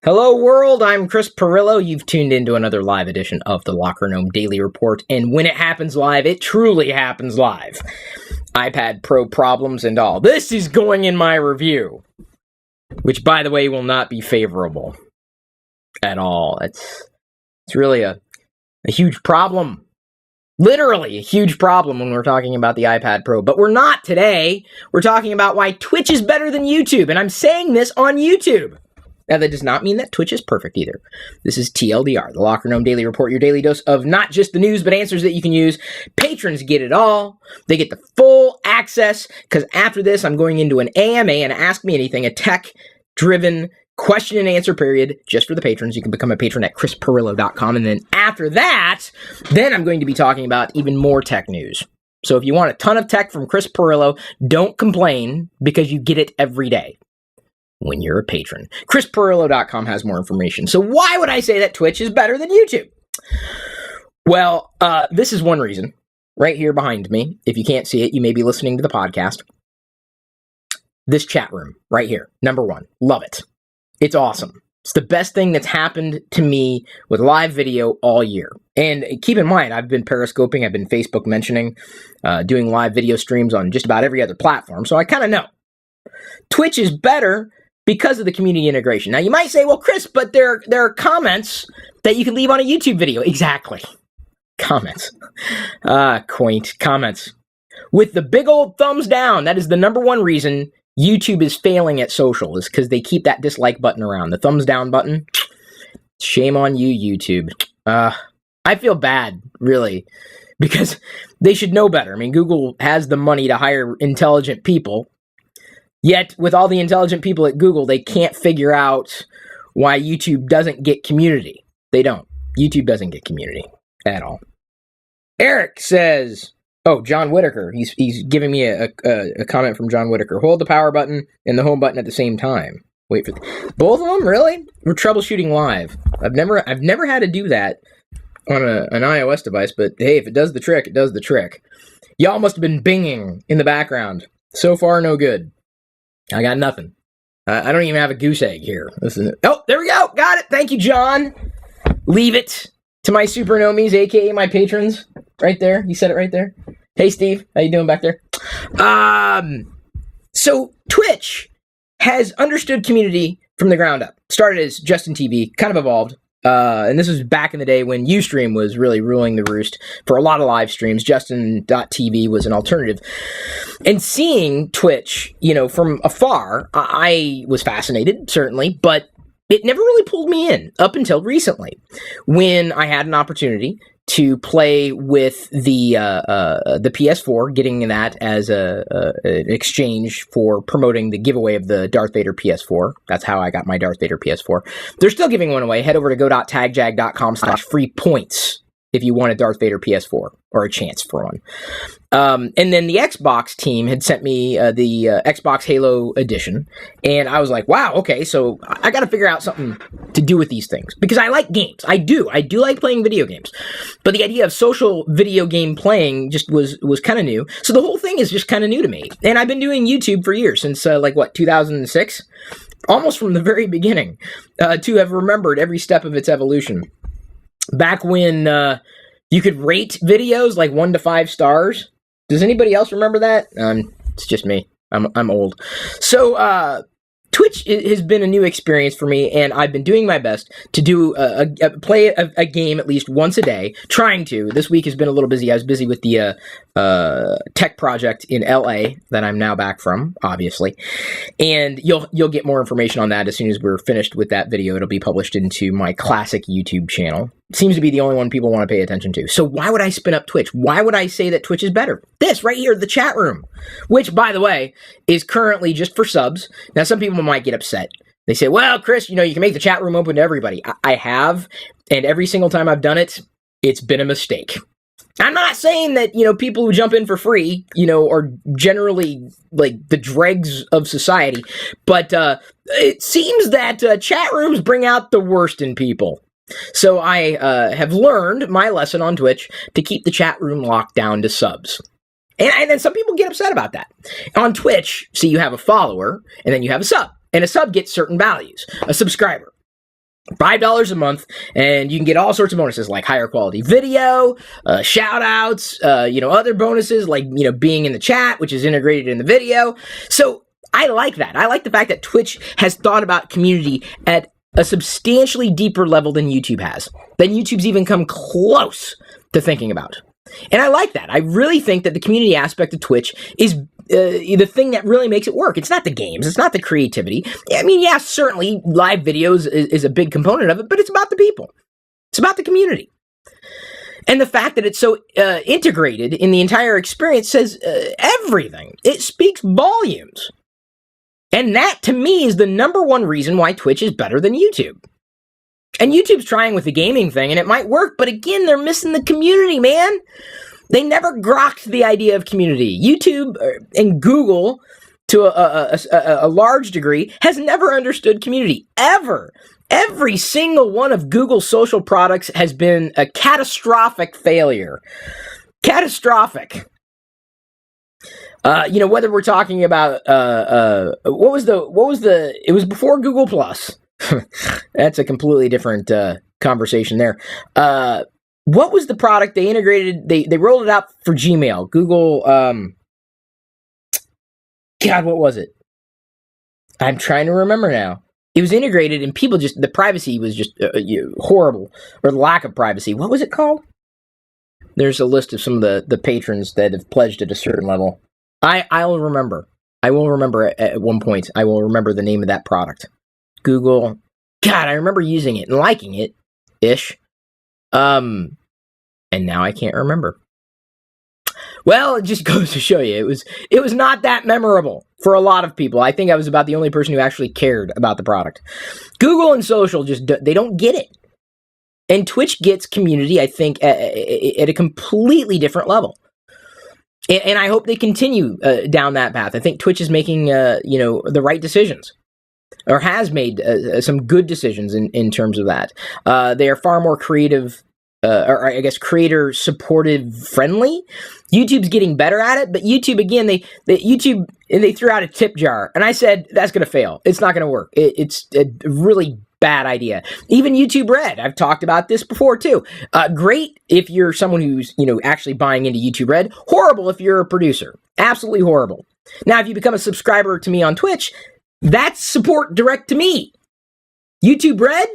Hello world, I'm Chris Pirillo. You've tuned into another live edition of the Locker Gnome Daily Report, and when it happens live, it truly happens live. iPad Pro problems and all. This is going in my review, which by the way will not be favorable at all. It's really a huge problem. Literally a huge problem when we're talking about the iPad Pro, but we're not today. We're talking about why Twitch is better than YouTube, and I'm saying this on YouTube. Now, that does not mean that Twitch is perfect either. This is TLDR, the Locker Gnome Daily Report, your daily dose of not just the news, but answers that you can use. Patrons get it all. They get the full access, because after this, I'm going into an AMA, and Ask Me Anything, a tech-driven question and answer period just for the patrons. You can become a patron at chrispirillo.com, and then after that, then I'm going to be talking about even more tech news. So if you want a ton of tech from Chris Pirillo, don't complain, because you get it every day when you're a patron. chrispirillo.com has more information. So why would I say that Twitch is better than YouTube? Well, this is one reason. Right here behind me. If you can't see it, you may be listening to the podcast. This chat room right here. Number one. Love it. It's awesome. It's the best thing that's happened to me with live video all year. And keep in mind, I've been periscoping, I've been Facebook mentioning, doing live video streams on just about every other platform. So I kind of know. Twitch is better because of the community integration. Now, you might say, well, Chris, but there are comments that you can leave on a YouTube video. Exactly. Comments. Quaint. Comments. With the big old thumbs down, that is the number one reason YouTube is failing at social, is because they keep that dislike button around. The thumbs down button. Shame on you, YouTube. I feel bad, really, because they should know better. I mean, Google has the money to hire intelligent people. Yet, with all the intelligent people at Google, they can't figure out why YouTube doesn't get community. They don't. YouTube doesn't get community at all. Eric says, oh, John Whitaker. He's giving me a comment from John Whitaker. Hold the power button and the home button at the same time. Wait for both of them? Really? We're troubleshooting live. I've never had to do that on an iOS device, but hey, if it does the trick, it does the trick. Y'all must have been binging in the background. So far, no good. I got nothing. I don't even have a goose egg here. Oh, there we go. Got it. Thank you, John. Leave it to my super nomies, a.k.a. my patrons. Right there. You said it right there. Hey, Steve. How you doing back there? So Twitch has understood community from the ground up. Started as Justin TV, kind of evolved. And this was back in the day when Ustream was really ruling the roost for a lot of live streams. Justin.tv was an alternative. And seeing Twitch, from afar, I was fascinated, certainly, but it never really pulled me in up until recently when I had an opportunity to play with the PS4, getting that as an exchange for promoting the giveaway of the Darth Vader PS4. That's how I got my Darth Vader PS4. They're still giving one away. Head over to go.tagjag.com/free points if you want a Darth Vader PS4 or a chance for one. And then the Xbox team had sent me the Xbox Halo Edition, and I was like, wow, okay, so I got to figure out something to do with these things, because I like games. I do like playing video games, but the idea of social video game playing just was kind of new. So the whole thing is just kind of new to me, and I've been doing YouTube for years, since 2006, almost from the very beginning, to have remembered every step of its evolution. Back when you could rate videos like 1 to 5 stars. Does anybody else remember that? It's just me. I'm old. So Twitch has been a new experience for me, and I've been doing my best to do play a game at least once a day. Trying to. This week has been a little busy. I was busy with the tech project in LA that I'm now back from, obviously. And you'll get more information on that as soon as we're finished with that video. It'll be published into my classic YouTube channel. Seems to be the only one people want to pay attention to. So why would I spin up Twitch? Why would I say that Twitch is better? This right here, the chat room, which, by the way, is currently just for subs. Now, some people might get upset. They say, well, Chris, you can make the chat room open to everybody. I have, and every single time I've done it, it's been a mistake. I'm not saying that, people who jump in for free, are generally like the dregs of society, but it seems that chat rooms bring out the worst in people. So I have learned my lesson on Twitch to keep the chat room locked down to subs. And then some people get upset about that. On Twitch, see, you have a follower, and then you have a sub. And a sub gets certain values. A subscriber. $5 a month, and you can get all sorts of bonuses like higher quality video, shout outs, other bonuses like, being in the chat, which is integrated in the video. So I like that. I like the fact that Twitch has thought about community at a substantially deeper level than YouTube has, than YouTube's even come close to thinking about. And I like that. I really think that the community aspect of Twitch is the thing that really makes it work. It's not the games. It's not the creativity. I mean, yeah, certainly live videos is a big component of it, but it's about the people. It's about the community. And the fact that it's so integrated in the entire experience says everything. It speaks volumes. And that, to me, is the number one reason why Twitch is better than YouTube. And YouTube's trying with the gaming thing, and it might work, but again, they're missing the community, man. They never grokked the idea of community. YouTube and Google, to a large degree, has never understood community, ever. Every single one of Google's social products has been a catastrophic failure. Catastrophic. Whether we're talking about, it was before Google Plus. That's a completely different conversation there. What was the product they integrated? They rolled it out for Gmail. Google, what was it? I'm trying to remember now. It was integrated and people the privacy was just horrible, or the lack of privacy. What was it called? There's a list of some of the patrons that have pledged at a certain level. I'll remember. I will remember at one point. I will remember the name of that product. Google. God, I remember using it and liking it, ish. And now I can't remember. Well, it just goes to show you, it was not that memorable for a lot of people. I think I was about the only person who actually cared about the product. Google and social they don't get it. And Twitch gets community, I think, at a completely different level. And I hope they continue down that path. I think Twitch is making, the right decisions, or has made some good decisions in terms of that. They are far more creative, or I guess creator supportive friendly. YouTube's getting better at it, but YouTube again, they threw out a tip jar, and I said that's going to fail. It's not going to work. It's a really bad idea. Even YouTube Red, I've talked about this before too. Great if you're someone who's actually buying into YouTube Red. Horrible if you're a producer. Absolutely horrible. Now, if you become a subscriber to me on Twitch, that's support direct to me. YouTube Red,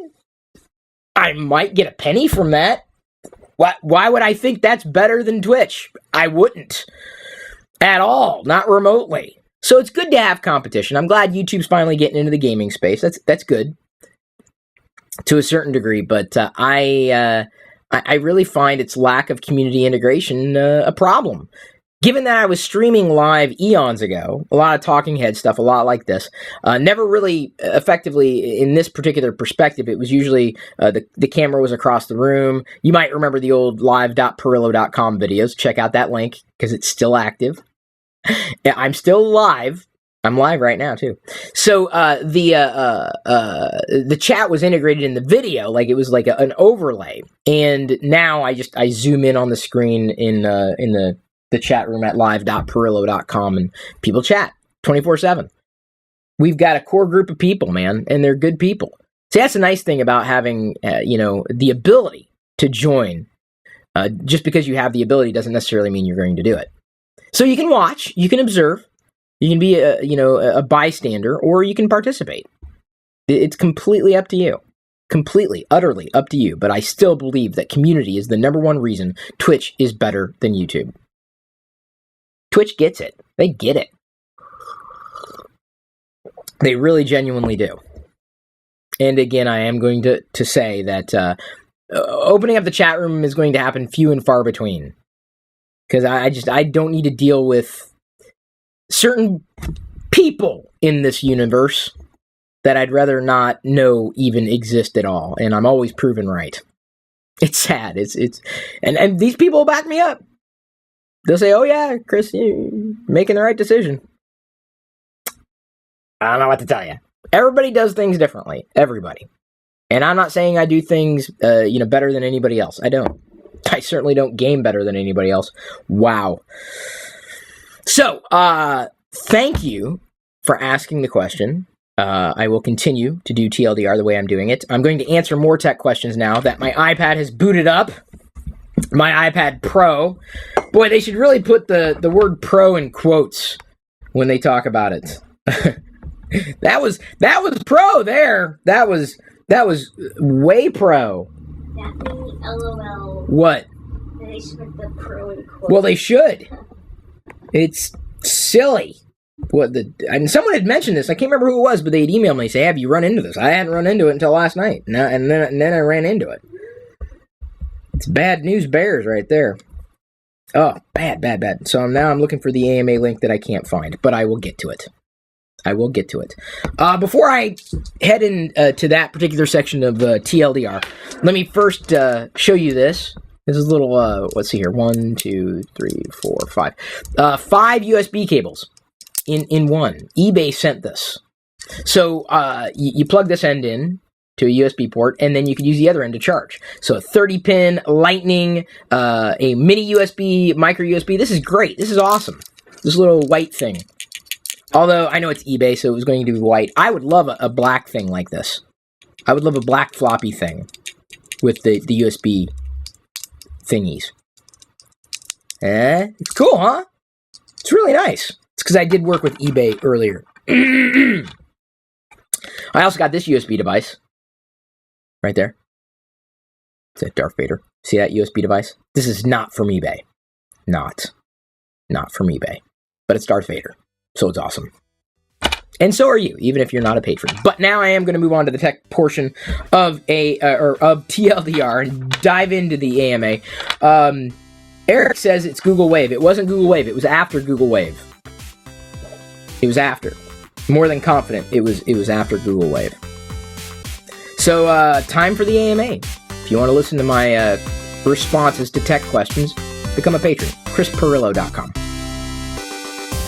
I might get a penny from that. Why would I think that's better than Twitch? I wouldn't. At all. Not remotely. So it's good to have competition. I'm glad YouTube's finally getting into the gaming space. That's good. To a certain degree, but I really find its lack of community integration a problem. Given that I was streaming live eons ago, a lot of talking head stuff, a lot like this, never really effectively in this particular perspective. It was usually the camera was across the room. You might remember the old live.pirillo.com videos. Check out that link because it's still active. I'm still live. I'm live right now too. So the chat was integrated in the video, like it was like an overlay. And now I zoom in on the screen in the chat room at live.pirillo.com, and people chat 24/7. We've got a core group of people, man, and they're good people. See, that's a nice thing about having the ability to join. Just because you have the ability doesn't necessarily mean you're going to do it. So you can watch, you can observe. You can be a bystander, or you can participate. It's completely up to you. Completely, utterly up to you. But I still believe that community is the number one reason Twitch is better than YouTube. Twitch gets it. They get it. They really genuinely do. And again, I am going to say that opening up the chat room is going to happen few and far between. Because I don't need to deal with certain people in this universe that I'd rather not know even exist at all, and I'm always proven right. It's sad. And these people will back me up. They'll say, "Oh yeah, Chris, you're making the right decision." I don't know what to tell you. Everybody does things differently. Everybody, and I'm not saying I do things better than anybody else. I don't. I certainly don't game better than anybody else. Wow. So, thank you for asking the question. I will continue to do TLDR the way I'm doing it. I'm going to answer more tech questions now that my iPad has booted up. My iPad Pro. Boy, they should really put the word pro in quotes when they talk about it. That was pro there. That was way pro. That thing, LOL. What? They should put the pro in quotes. Well, they should. It's silly. And someone had mentioned this. I can't remember who it was, but they'd emailed me and say, "Have you run into this?" I hadn't run into it until last night, and then I ran into it. It's bad news bears right there. Oh, bad. So now I'm looking for the AMA link that I can't find, but I will get to it. Before I head into that particular section of TLDR, let me first show you this. This is a little, let's see here, 1, 2, 3, 4, 5. 5 USB cables in one. eBay sent this. So you plug this end in to a USB port, and then you could use the other end to charge. So a 30-pin lightning, a mini USB, micro USB. This is great. This is awesome. This little white thing. Although I know it's eBay, so it was going to be white. I would love a black thing like this. I would love a black floppy thing with the USB thingies. It's cool, huh? It's really nice. It's because I did work with eBay earlier. I also got this USB device. Right there. It's that Darth Vader. See that USB device? This is not from eBay. Not from eBay. But it's Darth Vader. So it's awesome. And so are you, even if you're not a patron. But now I am going to move on to the tech portion of of TLDR and dive into the AMA. Eric says it's Google Wave. It wasn't Google Wave. It was after Google Wave. It was after. More than confident. It was after Google Wave. So time for the AMA. If you want to listen to my responses to tech questions, become a patron. ChrisPirillo.com.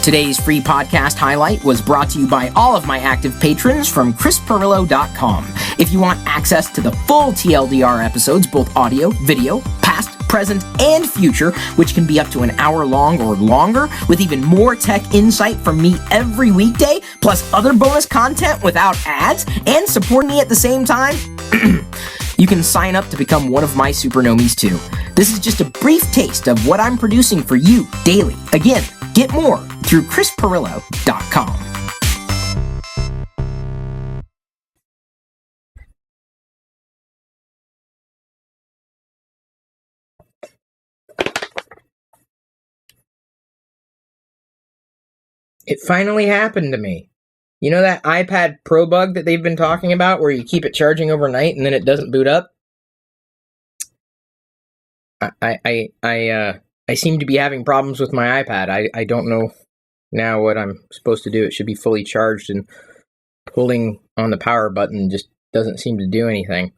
Today's free podcast highlight was brought to you by all of my active patrons from ChrisPirillo.com. If you want access to the full TLDR episodes, both audio, video, past, present, and future, which can be up to an hour long or longer, with even more tech insight from me every weekday, plus other bonus content without ads, and supporting me at the same time, you can sign up to become one of my supernomies too. This is just a brief taste of what I'm producing for you daily. Again, get more through ChrisPirillo.com. It finally happened to me. You know that iPad Pro bug that they've been talking about where you keep it charging overnight and then it doesn't boot up? I seem to be having problems with my iPad. I don't know now what I'm supposed to do. It should be fully charged, and holding on the power button just doesn't seem to do anything.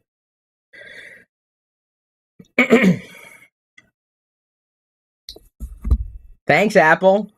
Thanks, Apple.